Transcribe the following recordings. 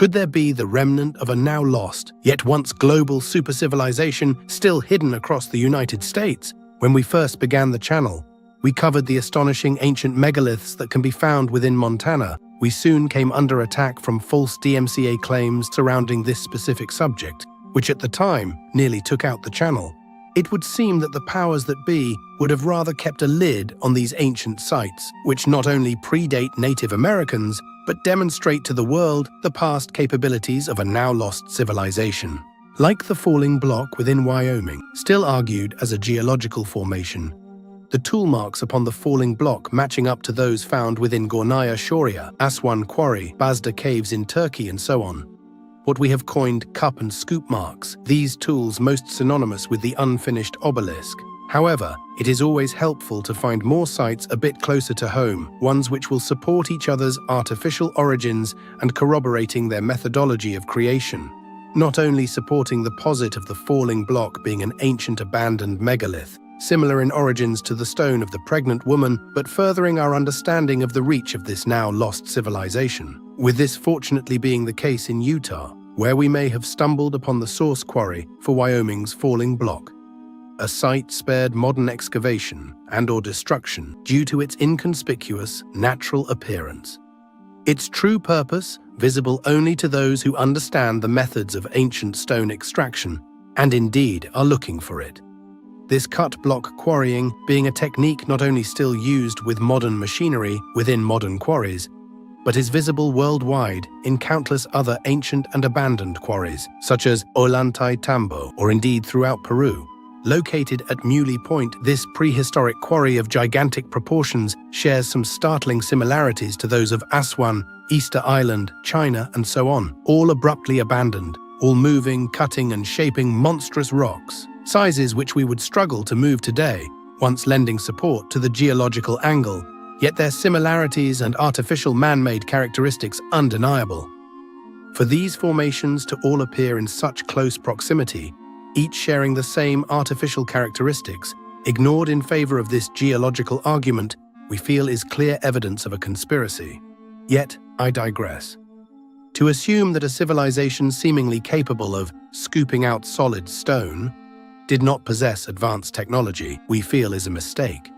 Could there be the remnant of a now lost, yet once global supercivilization still hidden across the United States? When we first began the channel, we covered the astonishing ancient megaliths that can be found within Montana. We soon came under attack from false DMCA claims surrounding this specific subject, which at the time nearly took out the channel. It would seem that the powers that be would have rather kept a lid on these ancient sites, which not only predate Native Americans, but demonstrate to the world the past capabilities of a now-lost civilization. Like the falling block within Wyoming, still argued as a geological formation, the tool marks upon the falling block matching up to those found within Gornaya Shoria, Aswan Quarry, Bazda Caves in Turkey, and so on. What we have coined cup and scoop marks, these tools most synonymous with the unfinished obelisk. However, it is always helpful to find more sites a bit closer to home, ones which will support each other's artificial origins and corroborating their methodology of creation. Not only supporting the posit of the falling block being an ancient abandoned megalith, similar in origins to the stone of the pregnant woman, but furthering our understanding of the reach of this now lost civilization. With this fortunately being the case in Utah, where we may have stumbled upon the source quarry for Wyoming's falling block, a site spared modern excavation and/or destruction due to its inconspicuous, natural appearance. Its true purpose, visible only to those who understand the methods of ancient stone extraction, and indeed are looking for it. This cut block quarrying being a technique not only still used with modern machinery within modern quarries, but is visible worldwide in countless other ancient and abandoned quarries, such as Ollantaytambo, or indeed throughout Peru. Located at Muley Point, this prehistoric quarry of gigantic proportions shares some startling similarities to those of Aswan, Easter Island, China, and so on, all abruptly abandoned, all moving, cutting, and shaping monstrous rocks, sizes which we would struggle to move today, once lending support to the geological angle, yet their similarities and artificial man-made characteristics undeniable. For these formations to all appear in such close proximity, each sharing the same artificial characteristics, ignored in favor of this geological argument, we feel is clear evidence of a conspiracy. Yet, I digress. To assume that a civilization seemingly capable of scooping out solid stone did not possess advanced technology, we feel is a mistake.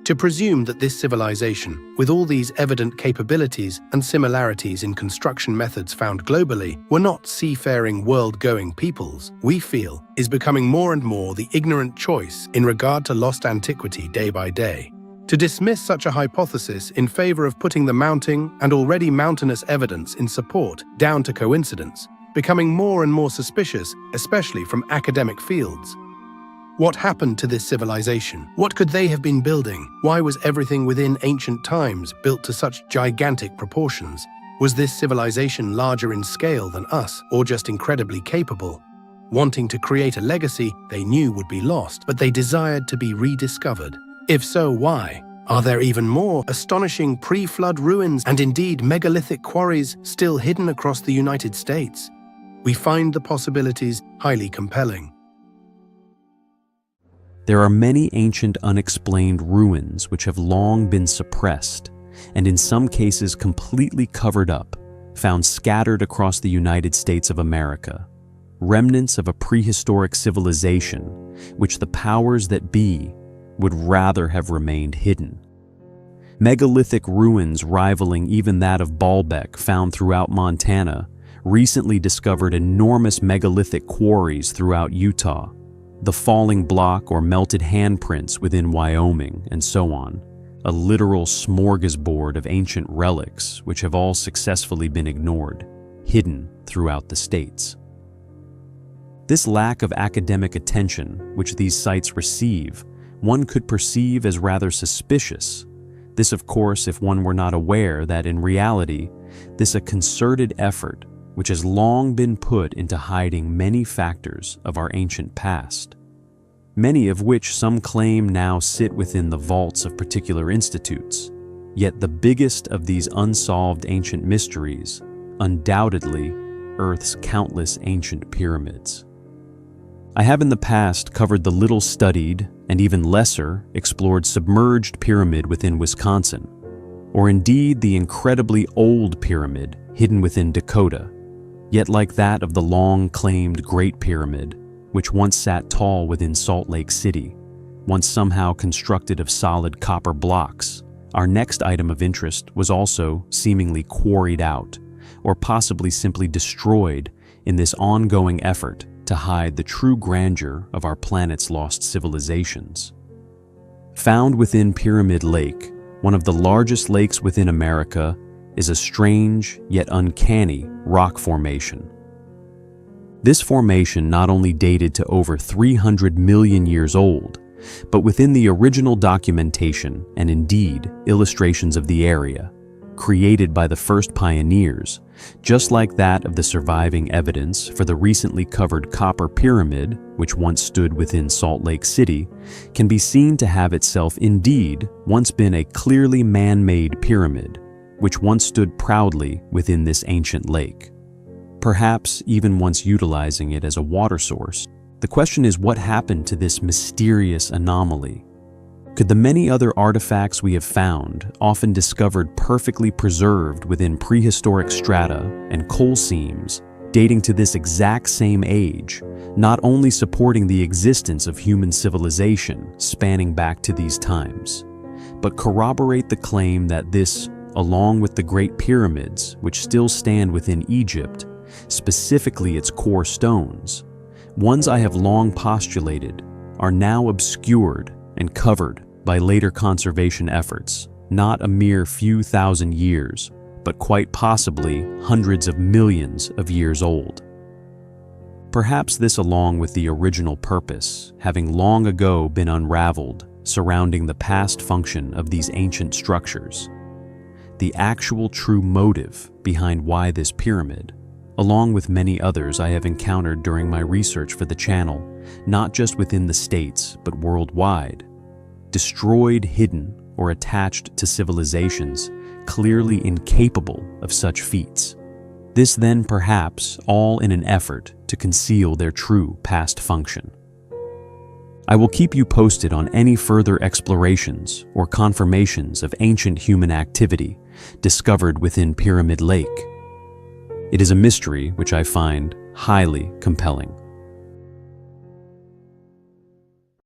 To presume that this civilization, with all these evident capabilities and similarities in construction methods found globally, were not seafaring, world-going peoples, we feel is becoming more and more the ignorant choice in regard to lost antiquity day by day. To dismiss such a hypothesis in favor of putting the mounting and already mountainous evidence in support down to coincidence, becoming more and more suspicious, especially from academic fields. What happened to this civilization? What could they have been building? Why was everything within ancient times built to such gigantic proportions? Was this civilization larger in scale than us, or just incredibly capable? Wanting to create a legacy they knew would be lost, but they desired to be rediscovered. If so, why? Are there even more astonishing pre-flood ruins and indeed megalithic quarries still hidden across the United States? We find the possibilities highly compelling. There are many ancient unexplained ruins which have long been suppressed, and in some cases completely covered up, found scattered across the United States of America. Remnants of a prehistoric civilization, which the powers that be would rather have remained hidden. Megalithic ruins rivaling even that of Baalbek found throughout Montana, recently discovered enormous megalithic quarries throughout Utah, the falling block or melted handprints within Wyoming, and so on, a literal smorgasbord of ancient relics which have all successfully been ignored, hidden throughout the states. This lack of academic attention which these sites receive, one could perceive as rather suspicious. This, of course, if one were not aware that in reality, this a concerted effort which has long been put into hiding many factors of our ancient past, many of which some claim now sit within the vaults of particular institutes. Yet the biggest of these unsolved ancient mysteries, undoubtedly, Earth's countless ancient pyramids. I have in the past covered the little studied, and even lesser, explored submerged pyramid within Wisconsin, or indeed the incredibly old pyramid hidden within Dakota, Yet like that of the long-claimed Great Pyramid, which once sat tall within Salt Lake City, once somehow constructed of solid copper blocks, our next item of interest was also seemingly quarried out, or possibly simply destroyed in this ongoing effort to hide the true grandeur of our planet's lost civilizations. Found within Pyramid Lake, one of the largest lakes within America, is a strange yet uncanny rock formation. This formation not only dated to over 300 million years old, but within the original documentation and indeed illustrations of the area, created by the first pioneers, just like that of the surviving evidence for the recently covered copper pyramid, which once stood within Salt Lake City, can be seen to have itself indeed once been a clearly man-made pyramid, which once stood proudly within this ancient lake, perhaps even once utilizing it as a water source. The question is, what happened to this mysterious anomaly? Could the many other artifacts we have found, often discovered perfectly preserved within prehistoric strata and coal seams, dating to this exact same age, not only supporting the existence of human civilization spanning back to these times, but corroborate the claim that this, along with the Great Pyramids, which still stand within Egypt, specifically its core stones, ones I have long postulated, are now obscured and covered by later conservation efforts, not a mere few thousand years, but quite possibly hundreds of millions of years old. Perhaps this, along with the original purpose, having long ago been unraveled surrounding the past function of these ancient structures, the actual true motive behind why this pyramid, along with many others I have encountered during my research for the channel, not just within the States but worldwide, destroyed, hidden, or attached to civilizations clearly incapable of such feats. This then perhaps all in an effort to conceal their true past function. I will keep you posted on any further explorations or confirmations of ancient human activity discovered within Pyramid Lake. It is a mystery which I find highly compelling.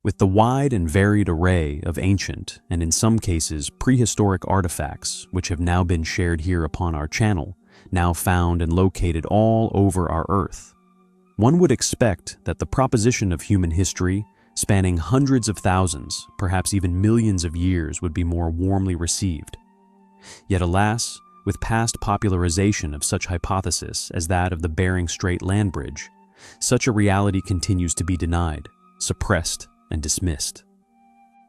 With the wide and varied array of ancient, and in some cases prehistoric artifacts which have now been shared here upon our channel, now found and located all over our Earth, one would expect that the proposition of human history, spanning hundreds of thousands, perhaps even millions of years, would be more warmly received. Yet alas, with past popularization of such hypothesis as that of the Bering Strait land bridge, such a reality continues to be denied, suppressed, and dismissed.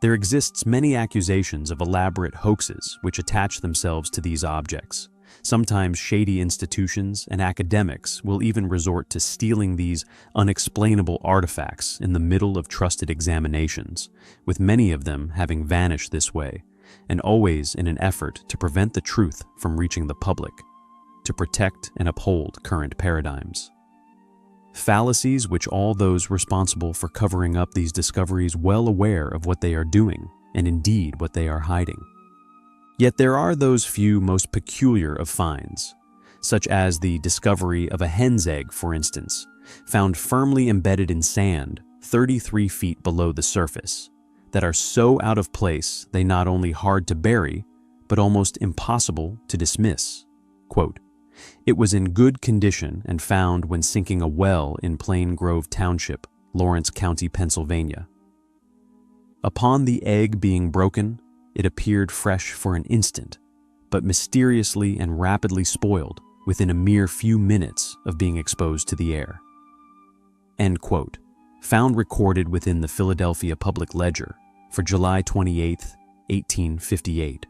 There exists many accusations of elaborate hoaxes which attach themselves to these objects. Sometimes shady institutions and academics will even resort to stealing these unexplainable artifacts in the middle of trusted examinations, with many of them having vanished this way, and always in an effort to prevent the truth from reaching the public, to protect and uphold current paradigms. Fallacies which all those responsible for covering up these discoveries well aware of what they are doing, and indeed what they are hiding. Yet there are those few most peculiar of finds, such as the discovery of a hen's egg, for instance, found firmly embedded in sand 33 feet below the surface, that are so out of place they not only hard to bury, but almost impossible to dismiss. Quote, "It was in good condition and found when sinking a well in Plain Grove Township, Lawrence County, Pennsylvania. Upon the egg being broken, it appeared fresh for an instant, but mysteriously and rapidly spoiled within a mere few minutes of being exposed to the air." End quote. Found recorded within the Philadelphia Public Ledger for July 28, 1858.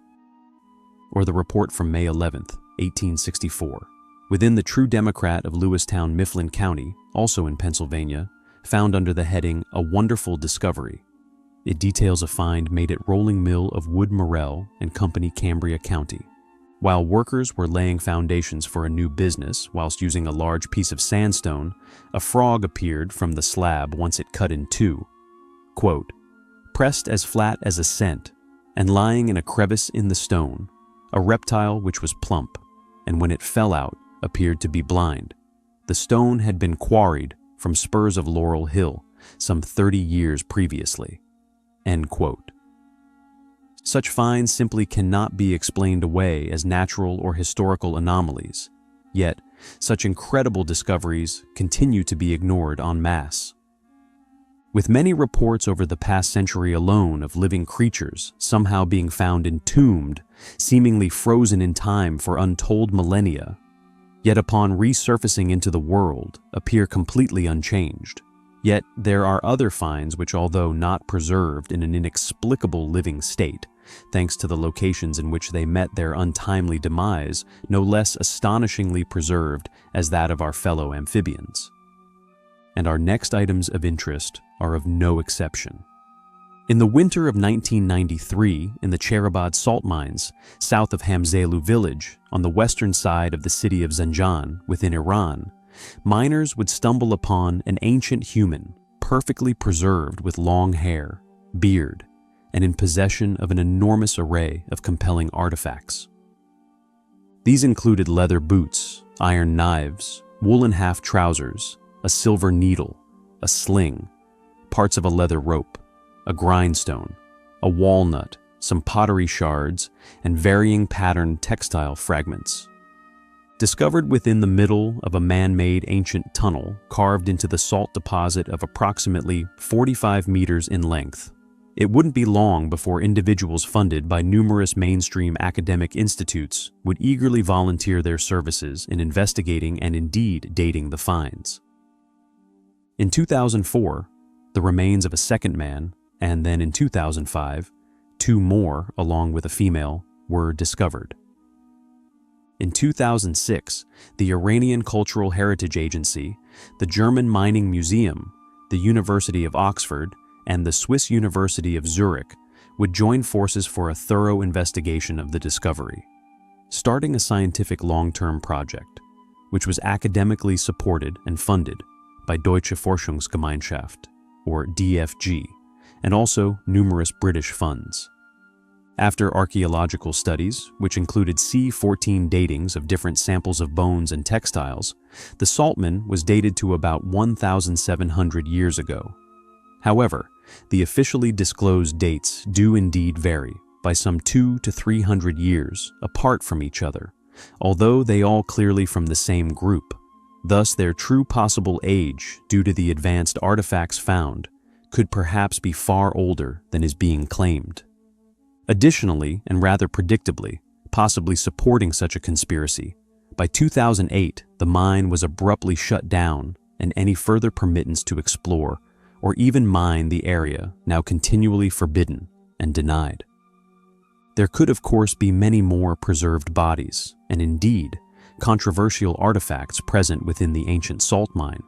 Or the report from May 11, 1864. Within the True Democrat of Lewistown, Mifflin County, also in Pennsylvania, found under the heading "A Wonderful Discovery." It details a find made at Rolling Mill of Wood Morrell and Company, Cambria County. While workers were laying foundations for a new business whilst using a large piece of sandstone, a frog appeared from the slab once it cut in two. Quote, "Pressed as flat as a cent, and lying in a crevice in the stone, a reptile which was plump, and when it fell out, appeared to be blind, The stone had been quarried from spurs of Laurel Hill some 30 years previously. End quote. Such finds simply cannot be explained away as natural or historical anomalies, yet such incredible discoveries continue to be ignored en masse. With many reports over the past century alone of living creatures somehow being found entombed, seemingly frozen in time for untold millennia, yet upon resurfacing into the world appear completely unchanged. Yet there are other finds which, although not preserved in an inexplicable living state, thanks to the locations in which they met their untimely demise, no less astonishingly preserved as that of our fellow amphibians. And our next items of interest are of no exception. In the winter of 1993, in the Cherabad salt mines, south of Hamzelu village, on the western side of the city of Zanjan, within Iran, miners would stumble upon an ancient human, perfectly preserved with long hair, beard, and in possession of an enormous array of compelling artifacts. These included leather boots, iron knives, woolen half trousers, a silver needle, a sling, parts of a leather rope, a grindstone, a walnut, some pottery shards, and varying patterned textile fragments. Discovered within the middle of a man-made ancient tunnel carved into the salt deposit of approximately 45 meters in length, it wouldn't be long before individuals funded by numerous mainstream academic institutes would eagerly volunteer their services in investigating and indeed dating the finds. In 2004, the remains of a second man, and then in 2005, two more, along with a female, were discovered. In 2006, the Iranian Cultural Heritage Agency, the German Mining Museum, the University of Oxford, and the Swiss University of Zurich would join forces for a thorough investigation of the discovery, starting a scientific long-term project, which was academically supported and funded by Deutsche Forschungsgemeinschaft, or DFG, and also numerous British funds. After archaeological studies, which included C14 datings of different samples of bones and textiles, the saltman was dated to about 1,700 years ago. However, the officially disclosed dates do indeed vary by some 200 to 300 years apart from each other, although they all clearly from the same group. Thus, their true possible age, due to the advanced artifacts found, could perhaps be far older than is being claimed. Additionally, and rather predictably, possibly supporting such a conspiracy, by 2008, the mine was abruptly shut down and any further permittance to explore or even mine the area now continually forbidden and denied. There could, of course, be many more preserved bodies, and indeed, controversial artifacts present within the ancient salt mine.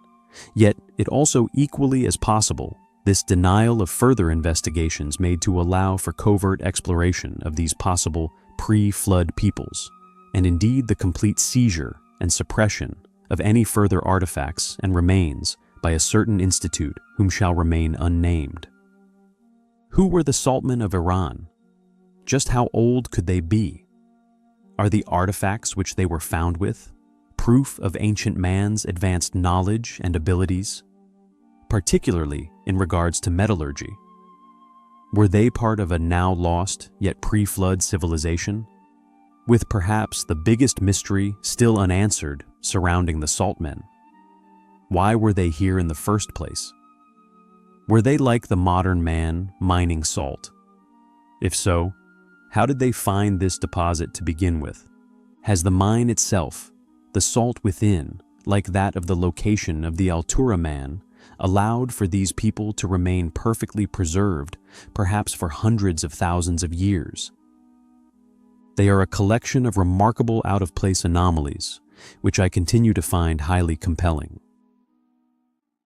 Yet, it also equally as possible, this denial of further investigations made to allow for covert exploration of these possible pre-flood peoples, and indeed the complete seizure and suppression of any further artifacts and remains by a certain institute whom shall remain unnamed. Who were the saltmen of Iran? Just how old could they be? Are the artifacts which they were found with proof of ancient man's advanced knowledge and abilities, particularly in regards to metallurgy? Were they part of a now lost yet pre-flood civilization, with perhaps the biggest mystery still unanswered surrounding the saltmen? Why were they here in the first place? Were they like the modern man mining salt? If so, how did they find this deposit to begin with? Has the mine itself, the salt within, like that of the location of the Altura man, allowed for these people to remain perfectly preserved, perhaps for hundreds of thousands of years? They are a collection of remarkable out-of-place anomalies, which I continue to find highly compelling.